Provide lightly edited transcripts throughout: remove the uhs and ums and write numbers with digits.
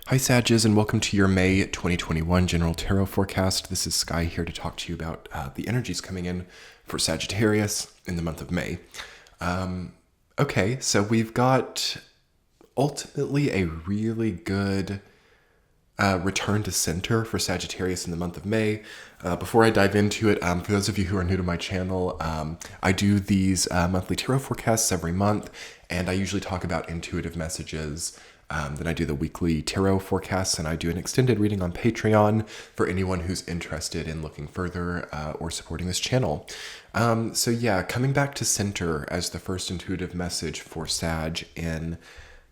Hi Sages, and welcome to your May 2021 General Tarot Forecast. This is Sky here to talk to you about the energies coming in for Sagittarius in the month of May. So we've got ultimately a really good return to center for Sagittarius in the month of May. Before I dive into it, for those of you who are new to my channel, I do these monthly tarot forecasts every month, and I usually talk about intuitive messages. Then I do the weekly tarot forecasts, and I do an extended reading on Patreon for anyone who's interested in looking further or supporting this channel. Coming back to center as the first intuitive message for Sag in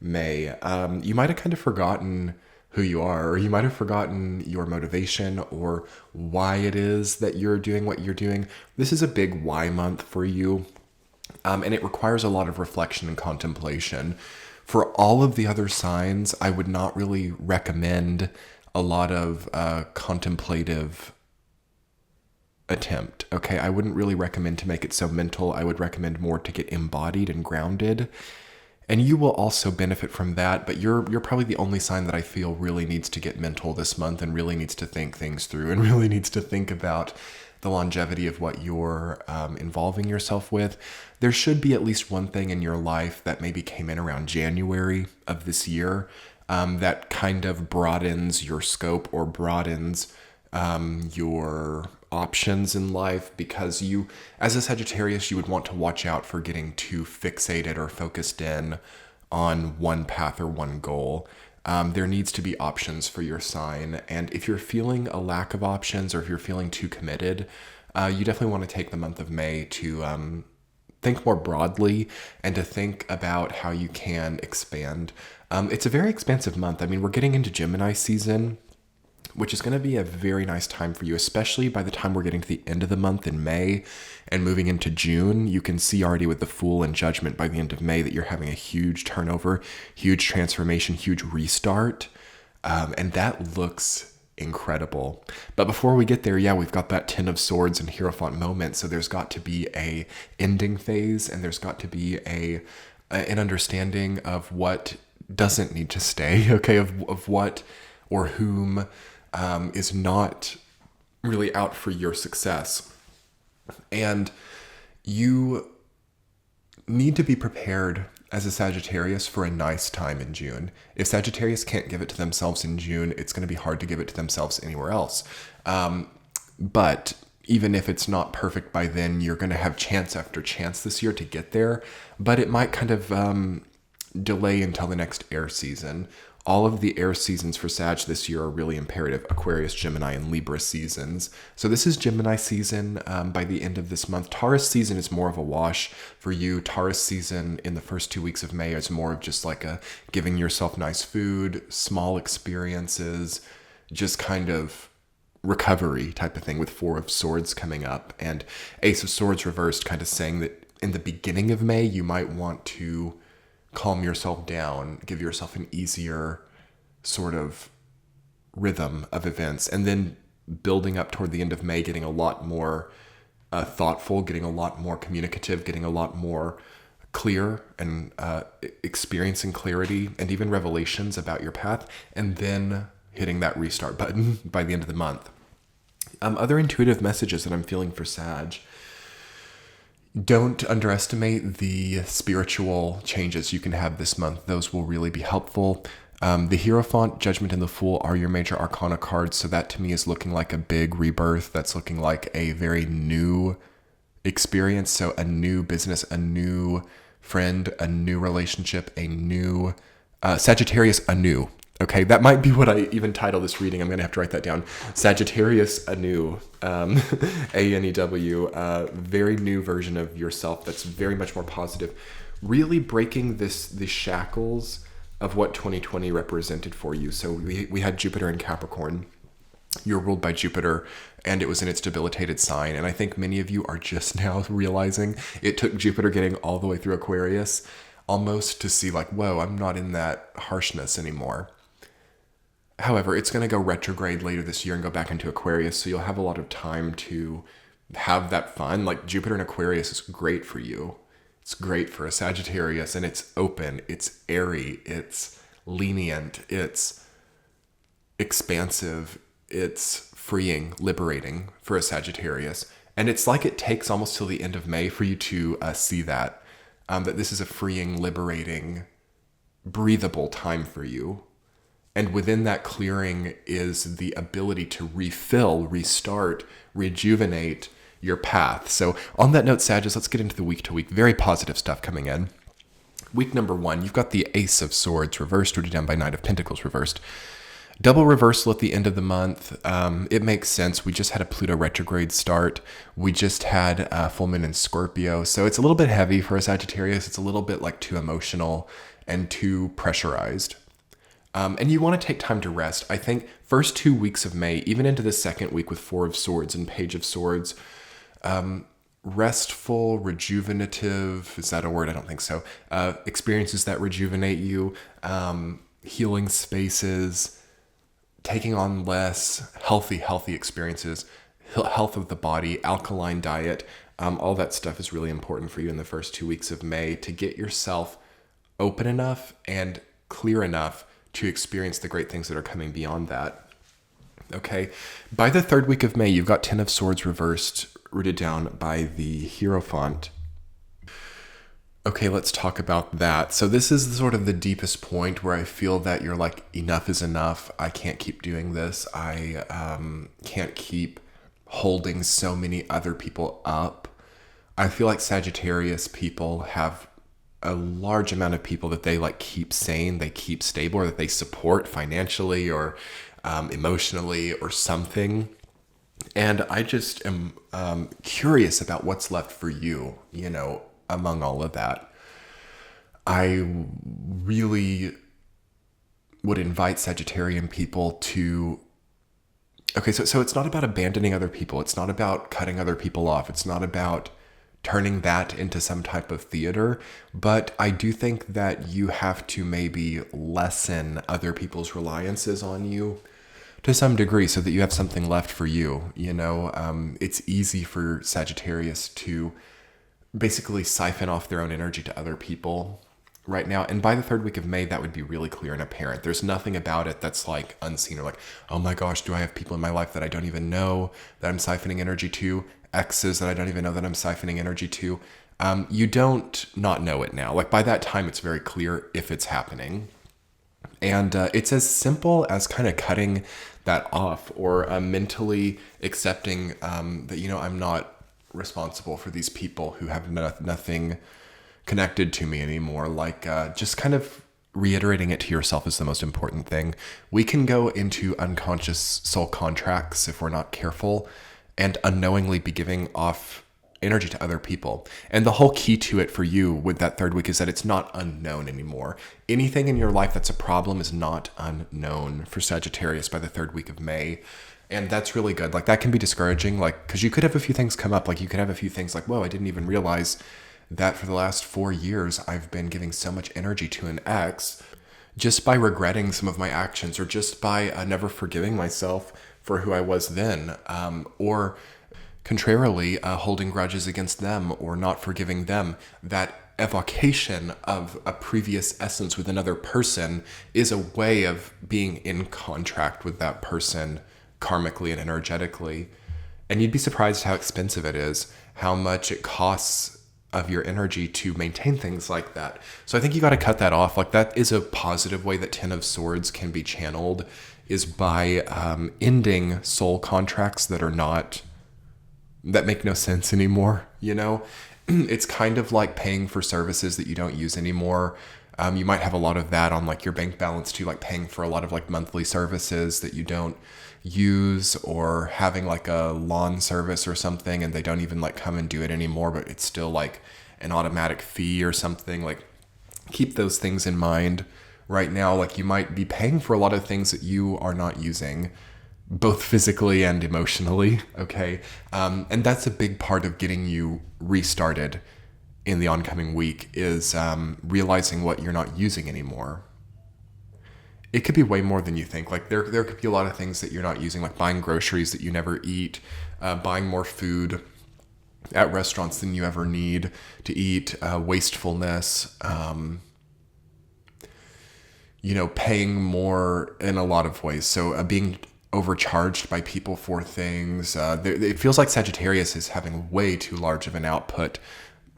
May. You might have kind of forgotten who you are, or you might have forgotten your motivation or why it is that you're doing what you're doing. This is a big why month for you, and it requires a lot of reflection and contemplation. For all of the other signs, I would not really recommend a lot of contemplative attempt. Okay, I wouldn't really recommend to make it so mental. I would recommend more to get embodied and grounded. And you will also benefit from that, but you're probably the only sign that I feel really needs to get mental this month and really needs to think things through and really needs to think about the longevity of what you're involving yourself with. There should be at least one thing in your life that maybe came in around January of this year that kind of broadens your scope or broadens your options in life, because you, as a Sagittarius, you would want to watch out for getting too fixated or focused in on one path or one goal. There needs to be options for your sign. And if you're feeling a lack of options, or if you're feeling too committed, you definitely want to take the month of May to think more broadly and to think about how you can expand. It's a very expansive month. I mean, we're getting into Gemini season, which is going to be a very nice time for you, especially by the time we're getting to the end of the month in May and moving into June. You can see already with the Fool and Judgment by the end of May that you're having a huge turnover, huge transformation, huge restart. And that looks incredible. But before we get there, we've got that Ten of Swords and Hierophant moment. So there's got to be a ending phase, and there's got to be an understanding of what doesn't need to stay, okay, of what or whom is not really out for your success. And you need to be prepared as a Sagittarius for a nice time in June. If Sagittarius can't give it to themselves in June, it's going to be hard to give it to themselves anywhere else. But even if it's not perfect by then, you're going to have chance after chance this year to get there. But it might kind of delay until the next air season. All of the air seasons for Sag this year are really imperative: Aquarius, Gemini, and Libra seasons. So this is Gemini season by the end of this month. Taurus season is more of a wash for you. Taurus season in the first 2 weeks of May is more of just like a giving yourself nice food, small experiences, just kind of recovery type of thing, with Four of Swords coming up and Ace of Swords reversed, kind of saying that in the beginning of May, you might want to calm yourself down, give yourself an easier sort of rhythm of events, and then building up toward the end of May, getting a lot more thoughtful, getting a lot more communicative, getting a lot more clear, and experiencing clarity and even revelations about your path, and then hitting that restart button by the end of the month. Other intuitive messages that I'm feeling for Sag: don't underestimate the spiritual changes you can have this month. Those will really be helpful. The Hierophant, Judgment, and the Fool are your major arcana cards. So that to me is looking like a big rebirth. That's looking like a very new experience. So a new business, a new friend, a new relationship, a new Sagittarius anew. Okay, that might be what I even title this reading. I'm going to have to write that down. Sagittarius anew, A-N-E-W, very new version of yourself that's very much more positive. Really breaking the shackles of what 2020 represented for you. So we had Jupiter in Capricorn. You're ruled by Jupiter, and it was in its debilitated sign. And I think many of you are just now realizing it took Jupiter getting all the way through Aquarius almost to see like, whoa, I'm not in that harshness anymore. However, it's going to go retrograde later this year and go back into Aquarius, so you'll have a lot of time to have that fun. Like Jupiter in Aquarius is great for you. It's great for a Sagittarius, and it's open, it's airy, it's lenient, it's expansive, it's freeing, liberating for a Sagittarius. And it's like it takes almost till the end of May for you to see that, that this is a freeing, liberating, breathable time for you. And within that clearing is the ability to refill, restart, rejuvenate your path. So on that note, Sagittarius, let's get into the week to week. Very positive stuff coming in. Week number 1, you've got the Ace of Swords reversed, rooted down by Knight of Pentacles reversed. Double reversal at the end of the month. It makes sense. We just had a Pluto retrograde start. We just had full moon in Scorpio. So it's a little bit heavy for a Sagittarius. It's a little bit like too emotional and too pressurized. And you want to take time to rest. I think first 2 weeks of May, even into the second week with 4 of Swords and Page of Swords, restful, rejuvenative, is that a word? I don't think so. Experiences that rejuvenate you, healing spaces, taking on less, healthy experiences, health of the body, alkaline diet, all that stuff is really important for you in the first 2 weeks of May to get yourself open enough and clear enough to experience the great things that are coming beyond that. Okay, by the third week of May, you've got 10 of Swords reversed, rooted down by the Hierophant. Okay, let's talk about that. So this is sort of the deepest point where I feel that you're like, enough is enough. I can't keep doing this. I can't keep holding so many other people up. I feel like Sagittarius people have a large amount of people that they like keep sane, they keep stable, or that they support financially or emotionally or something. And I just am curious about what's left for you, you know, among all of that. I really would invite Sagittarian people to, okay, so it's not about abandoning other people. It's not about cutting other people off. It's not about turning that into some type of theater. But I do think that you have to maybe lessen other people's reliances on you to some degree so that you have something left for you. You know, it's easy for Sagittarius to basically siphon off their own energy to other people right now. And by the third week of May, that would be really clear and apparent. There's nothing about it that's like unseen or like, oh my gosh, do I have people in my life that I don't even know that I'm siphoning energy to? Exes that I don't even know that I'm siphoning energy to. You don't not know it now. Like by that time, it's very clear if it's happening. And it's as simple as kind of cutting that off or mentally accepting that, you know, I'm not responsible for these people who have nothing connected to me anymore. Like just kind of reiterating it to yourself is the most important thing. We can go into unconscious soul contracts if we're not careful and unknowingly be giving off energy to other people. And the whole key to it for you with that third week is that it's not unknown anymore. Anything in your life that's a problem is not unknown for Sagittarius by the third week of May. And that's really good. Like that can be discouraging, like, because you could have a few things come up. Like you could have a few things like, whoa, I didn't even realize that for the last 4 years, I've been giving so much energy to an ex just by regretting some of my actions or just by never forgiving myself for who I was then, or contrarily, holding grudges against them or not forgiving them. That evocation of a previous essence with another person is a way of being in contract with that person karmically and energetically. And you'd be surprised how expensive it is, how much it costs of your energy to maintain things like that. So I think you got to cut that off. Like that is a positive way that 10 of Swords can be channeled, is by ending soul contracts that make no sense anymore. You know, it's kind of like paying for services that you don't use anymore. You might have a lot of that on like your bank balance too, like paying for a lot of like monthly services that you don't use, or having like a lawn service or something and they don't even like come and do it anymore, but it's still like an automatic fee or something. Like keep those things in mind right now. Like you might be paying for a lot of things that you are not using, both physically and emotionally. Okay. And that's a big part of getting you restarted in the oncoming week is realizing what you're not using anymore. It could be way more than you think. Like there could be a lot of things that you're not using, like buying groceries that you never eat, buying more food at restaurants than you ever need to eat, wastefulness, paying more in a lot of ways. So being overcharged by people for things. It feels like Sagittarius is having way too large of an output,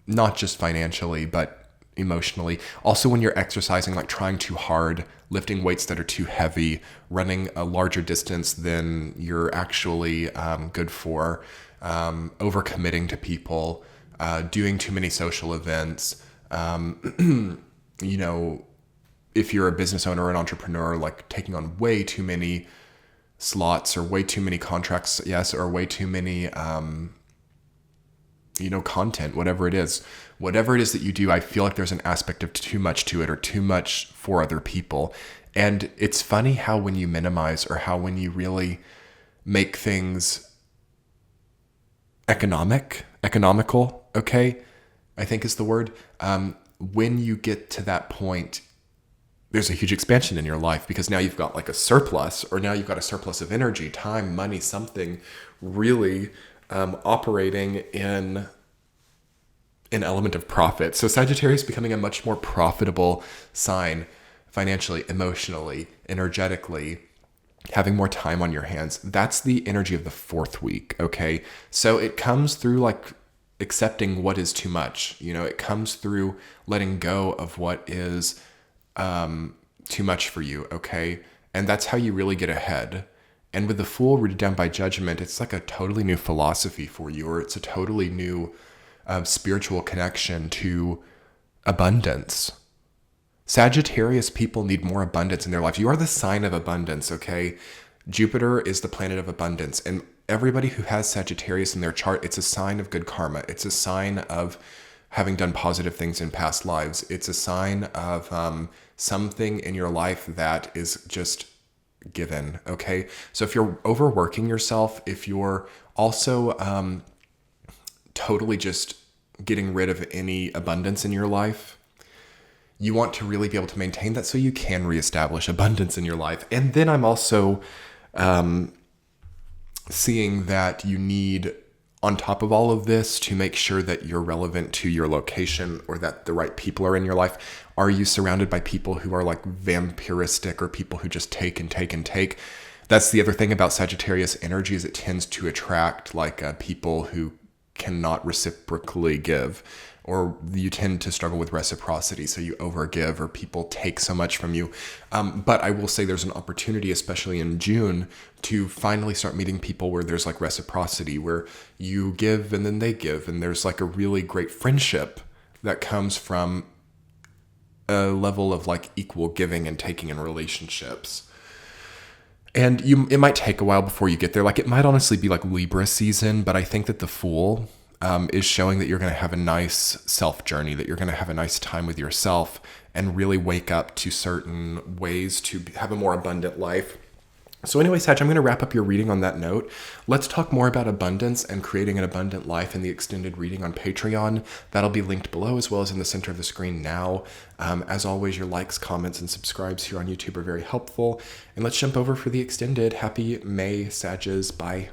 not just financially, but emotionally. Also, when you're exercising, like trying too hard, lifting weights that are too heavy, running a larger distance than you're actually good for, overcommitting to people, doing too many social events, if you're a business owner or an entrepreneur, like taking on way too many slots or way too many contracts, yes, or way too many, content, whatever it is that you do, I feel like there's an aspect of too much to it or too much for other people. And it's funny how when you minimize or how when you really make things economical, okay, I think is the word. When you get to that point, there's a huge expansion in your life because now you've got like a surplus, or now you've got a surplus of energy, time, money, something really operating in an element of profit. So Sagittarius becoming a much more profitable sign financially, emotionally, energetically, having more time on your hands. That's the energy of the 4th week, okay? So it comes through like accepting what is too much. It comes through letting go of what is too much for you, okay? And that's how you really get ahead. And with the Fool rooted down by judgment, it's like a totally new philosophy for you, or it's a totally new spiritual connection to abundance. Sagittarius people need more abundance in their life. You are the sign of abundance, okay? Jupiter is the planet of abundance. And everybody who has Sagittarius in their chart, it's a sign of good karma. It's a sign of having done positive things in past lives. It's a sign of something in your life that is just given, okay? So if you're overworking yourself, if you're also totally just getting rid of any abundance in your life, you want to really be able to maintain that so you can reestablish abundance in your life. And then I'm also seeing that you need, on top of all of this, to make sure that you're relevant to your location or that the right people are in your life. Are you surrounded by people who are like vampiristic or people who just take and take and take? That's the other thing about Sagittarius energy, is it tends to attract like people who cannot reciprocally give, or you tend to struggle with reciprocity. So you overgive or people take so much from you. But I will say there's an opportunity, especially in June, to finally start meeting people where there's like reciprocity, where you give and then they give. And there's like a really great friendship that comes from a level of like equal giving and taking in relationships. And it might take a while before you get there. Like it might honestly be like Libra season, but I think that the Fool is showing that you're going to have a nice self journey, that you're going to have a nice time with yourself and really wake up to certain ways to have a more abundant life. So anyway, Sag, I'm going to wrap up your reading on that note. Let's talk more about abundance and creating an abundant life in the extended reading on Patreon. That'll be linked below as well as in the center of the screen now. As always, your likes, comments, and subscribes here on YouTube are very helpful. And let's jump over for the extended. Happy May, Sages. Bye.